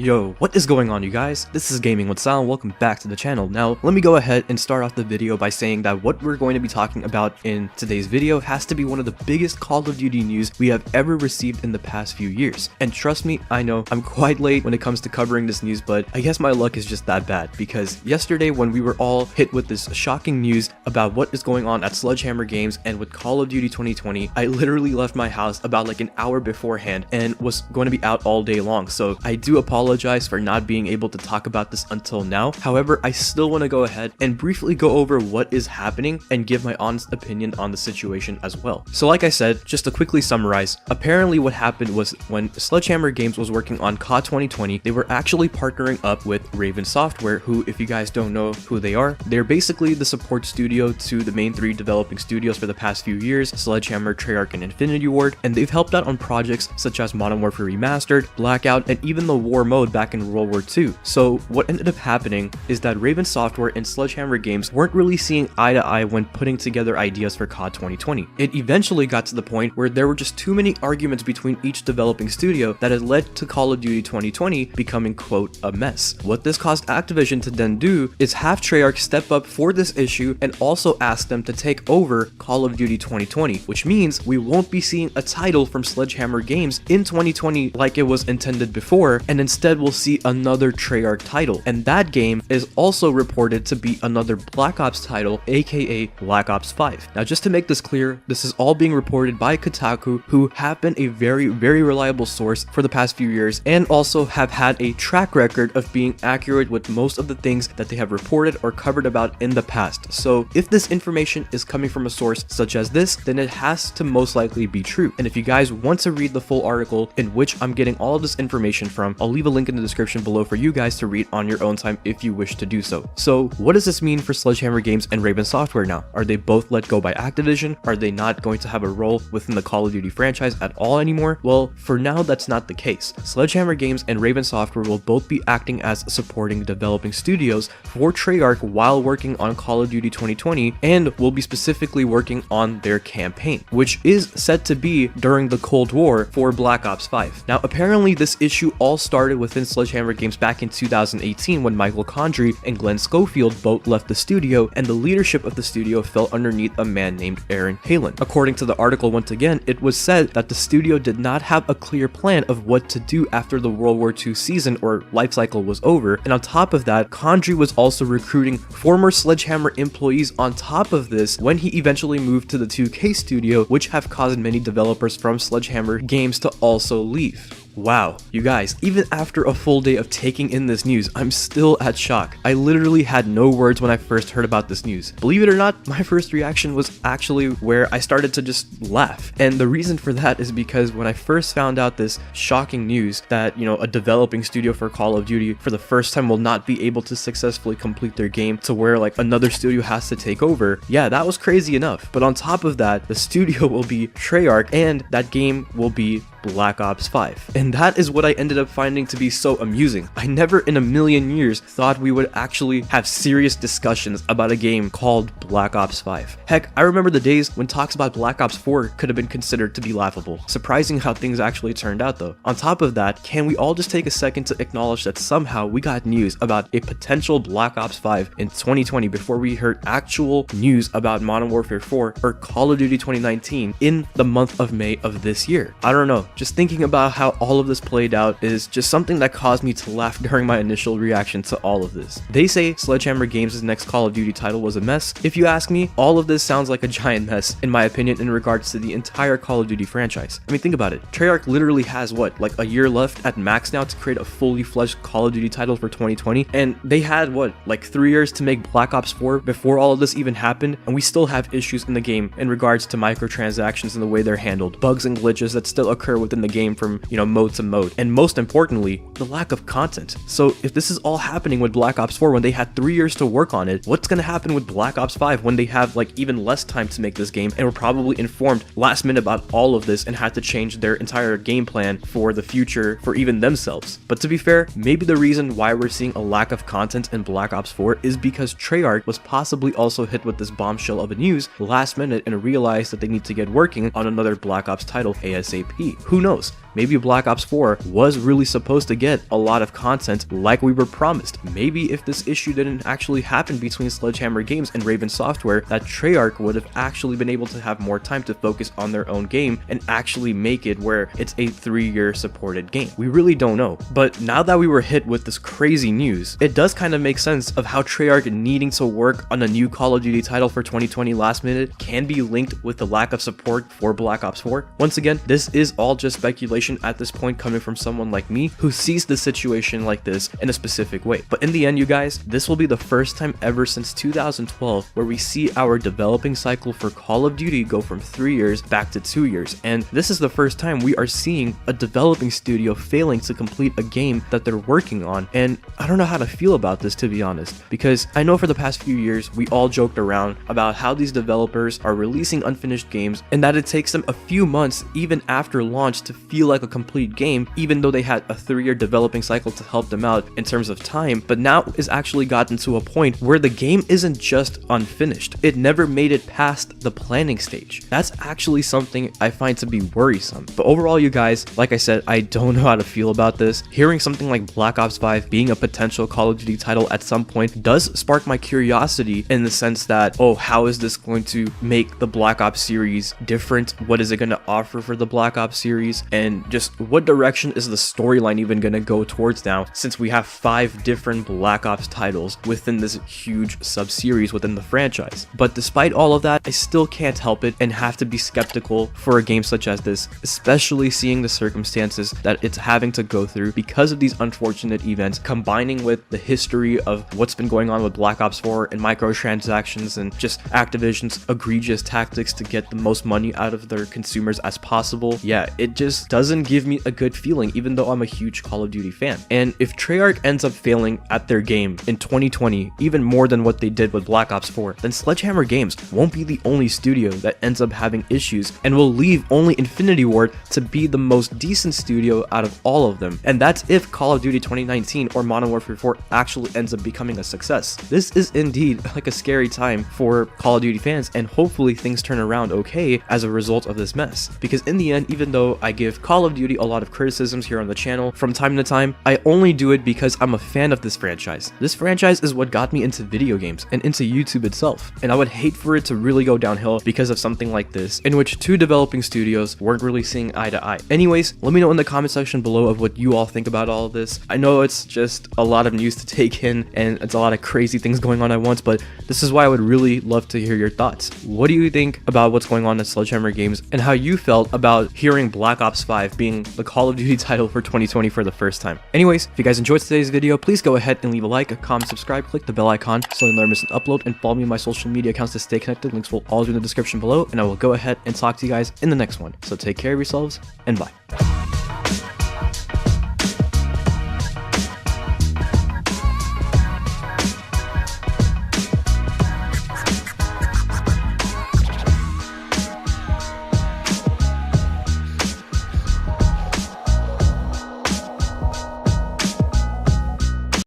Yo, what is going on, you guys? This is GamingWithSal and welcome back to the channel. Now, let me go ahead and start off the video by saying that what we're going to be talking about in today's video has to be one of the biggest Call of Duty news we have ever received in the past few years. And trust me, I know I'm quite late when it comes to covering this news, but I guess my luck is just that bad, because yesterday when we were all hit with this shocking news about what is going on at Sledgehammer Games and with Call of Duty 2020, I literally left my house about like an hour beforehand and was going to be out all day long. So I do apologize for not being able to talk about this until now. However, I still want to go ahead and briefly go over what is happening and give my honest opinion on the situation as well. So like I said, just to quickly summarize, apparently what happened was when Sledgehammer Games was working on COD 2020, they were actually partnering up with Raven Software, who, if you guys don't know who they are, they're basically the support studio to the main three developing studios for the past few years, Sledgehammer, Treyarch, and Infinity Ward, and they've helped out on projects such as Modern Warfare Remastered, Blackout, and even the War mode back in World War II. So what ended up happening is that Raven Software and Sledgehammer Games weren't really seeing eye to eye when putting together ideas for COD 2020. It eventually got to the point where there were just too many arguments between each developing studio that had led to Call of Duty 2020 becoming, quote, a mess. What this caused Activision to then do is have Treyarch step up for this issue and also ask them to take over Call of Duty 2020, which means we won't be seeing a title from Sledgehammer Games in 2020 like it was intended before, and instead we'll see another Treyarch title, and that game is also reported to be another Black Ops title, aka Black Ops 5. Now, just to make this clear, this is all being reported by Kotaku, who have been a very reliable source for the past few years and also have had a track record of being accurate with most of the things that they have reported or covered about in the past. So if this information is coming from a source such as this, then it has to most likely be true. And if you guys want to read the full article in which I'm getting all of this information from, I'll leave a link in the description below for you guys to read on your own time if you wish to do so. So what does this mean for Sledgehammer Games and Raven Software now? Are they both let go by Activision? Are they not going to have a role within the Call of Duty franchise at all anymore? Well, for now, that's not the case. Sledgehammer Games and Raven Software will both be acting as supporting developing studios for Treyarch while working on Call of Duty 2020, and will be specifically working on their campaign, which is set to be during the Cold War for Black Ops 5. Now, apparently this issue all started within Sledgehammer Games back in 2018 when Michael Condrey and Glenn Schofield both left the studio, and the leadership of the studio fell underneath a man named Aaron Halen. According to the article, once again, it was said that the studio did not have a clear plan of what to do after the World War II season or life cycle was over, and on top of that, Condrey was also recruiting former Sledgehammer employees on top of this when he eventually moved to the 2K studio, which have caused many developers from Sledgehammer Games to also leave. Wow, you guys, even after a full day of taking in this news, I'm still at shock. I literally had no words when I first heard about this news. Believe it or not, my first reaction was actually where I started to just laugh. And the reason for that is because when I first found out this shocking news that, you know, a developing studio for Call of Duty for the first time will not be able to successfully complete their game to where like another studio has to take over, yeah, that was crazy enough. But on top of that, the studio will be Treyarch and that game will be Black Ops 5. And that is what I ended up finding to be so amusing. I never in a million years thought we would actually have serious discussions about a game called Black Ops 5. Heck, I remember the days when talks about Black Ops 4 could have been considered to be laughable. Surprising how things actually turned out though. On top of that, can we all just take a second to acknowledge that somehow we got news about a potential Black Ops 5 in 2020 before we heard actual news about Modern Warfare 4 or Call of Duty 2019 in the month of May of this year? I don't know. Just thinking about how all of this played out is just something that caused me to laugh during my initial reaction to all of this. They say Sledgehammer Games' next Call of Duty title was a mess. If you ask me, all of this sounds like a giant mess, in my opinion, in regards to the entire Call of Duty franchise. I mean, think about it. Treyarch literally has, what, like a year left at max now to create a fully fledged Call of Duty title for 2020, and they had, what, like 3 years to make Black Ops 4 before all of this even happened, and we still have issues in the game in regards to microtransactions and the way they're handled, bugs and glitches that still occur within the game from, you know, mode to mode, and most importantly, the lack of content. So if this is all happening with Black Ops 4 when they had 3 years to work on it, what's gonna happen with Black Ops 5 when they have like even less time to make this game and were probably informed last minute about all of this and had to change their entire game plan for the future for even themselves? But to be fair, maybe the reason why we're seeing a lack of content in Black Ops 4 is because Treyarch was possibly also hit with this bombshell of a news last minute and realized that they need to get working on another Black Ops title ASAP. Who knows? maybe Black Ops 4 was really supposed to get a lot of content like we were promised. Maybe if this issue didn't actually happen between Sledgehammer Games and Raven Software, that Treyarch would have actually been able to have more time to focus on their own game and actually make it where it's a 3-year supported game. We really don't know. But now that we were hit with this crazy news, it does kind of make sense of how Treyarch needing to work on a new Call of Duty title for 2020 last minute can be linked with the lack of support for Black Ops 4. Once again, this is all just speculation at this point, coming from someone like me who sees the situation like this in a specific way. But in the end, you guys, this will be the first time ever since 2012 where we see our developing cycle for Call of Duty go from 3 years back to 2 years. And this is the first time we are seeing a developing studio failing to complete a game that they're working on. And I don't know how to feel about this, to be honest, because I know for the past few years we all joked around about how these developers are releasing unfinished games and that it takes them a few months even after launch to feel like a complete game, even though they had a 3-year developing cycle to help them out in terms of time. But now it's actually gotten to a point where the game isn't just unfinished, it never made it past the planning stage. That's actually something I find to be worrisome. But overall, you guys, like I said, I don't know how to feel about this. Hearing something like Black Ops 5 being a potential Call of Duty title at some point does spark my curiosity, in the sense that, oh, how is this going to make the Black Ops series different? What is it going to offer for the Black Ops series? And just what direction is the storyline even going to go towards now, since we have 5 different Black Ops titles within this huge sub-series within the franchise. But despite all of that, I still can't help it and have to be skeptical for a game such as this, especially seeing the circumstances that it's having to go through because of these unfortunate events, combining with the history of what's been going on with Black Ops 4 and microtransactions and just Activision's egregious tactics to get the most money out of their consumers as possible. Yeah, it just doesn't give me a good feeling, even though I'm a huge Call of Duty fan. And if Treyarch ends up failing at their game in 2020, even more than what they did with Black Ops 4, then Sledgehammer Games won't be the only studio that ends up having issues, and will leave only Infinity Ward to be the most decent studio out of all of them. And that's if Call of Duty 2019 or Modern Warfare 4 actually ends up becoming a success. This is indeed like a scary time for Call of Duty fans, and hopefully things turn around okay as a result of this mess. Because in the end, even though I give Call of Duty a lot of criticisms here on the channel from time to time, I only do it because I'm a fan of this franchise. This franchise is what got me into video games and into YouTube itself, and I would hate for it to really go downhill because of something like this, in which 2 developing studios weren't really seeing eye to eye. Anyways, let me know in the comment section below of what you all think about all of this. I know it's just a lot of news to take in, and it's a lot of crazy things going on at once, but this is why I would really love to hear your thoughts. What do you think about what's going on at Sledgehammer Games, and how you felt about hearing Black Ops 5 being the Call of Duty title for 2020 for the first time? Anyways, if you guys enjoyed today's video, please go ahead and leave a like, a comment, subscribe, click the bell icon so you never miss an upload, and follow me on my social media accounts to stay connected. Links will all be in the description below, and I will go ahead and talk to you guys in the next one. So take care of yourselves, and bye.